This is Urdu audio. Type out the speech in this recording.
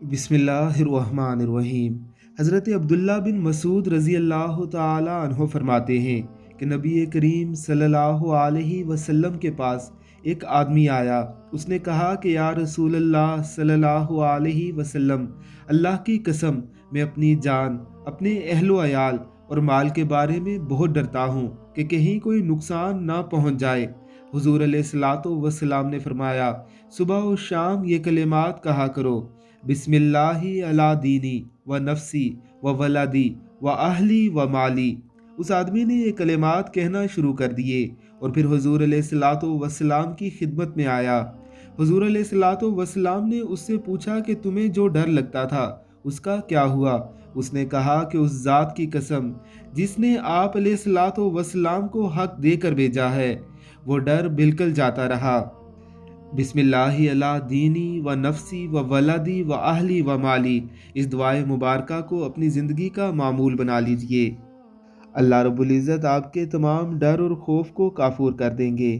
بسم اللہ الرحمن الرحیم۔ حضرت عبداللہ بن مسعود رضی اللہ تعالی عنہ فرماتے ہیں کہ نبی کریم صلی اللہ علیہ وسلم کے پاس ایک آدمی آیا۔ اس نے کہا کہ یا رسول اللہ صلی اللہ علیہ وسلم، اللہ کی قسم میں اپنی جان، اپنے اہل و عیال اور مال کے بارے میں بہت ڈرتا ہوں کہ کہیں کوئی نقصان نہ پہنچ جائے۔ حضور علیہ الصلوۃ والسلام نے فرمایا، صبح و شام یہ کلمات کہا کرو: بسم اللہ علی دینی و نفسی و ولدی و اہلی و مالی۔ اس آدمی نے یہ کلمات کہنا شروع کر دیے اور پھر حضور علیہ الصلوۃ والسلام کی خدمت میں آیا۔ حضور علیہ الصلوۃ والسلام نے اس سے پوچھا کہ تمہیں جو ڈر لگتا تھا اس کا کیا ہوا؟ اس نے کہا کہ اس ذات کی قسم جس نے آپ علیہ الصلوۃ والسلام کو حق دے کر بھیجا ہے، وہ ڈر بالکل جاتا رہا۔ بسم اللہ علی دینی و نفسی و ولدی و اہلی و مالی، اس دعائے مبارکہ کو اپنی زندگی کا معمول بنا لیجئے۔ اللہ رب العزت آپ کے تمام ڈر اور خوف کو کافور کر دیں گے۔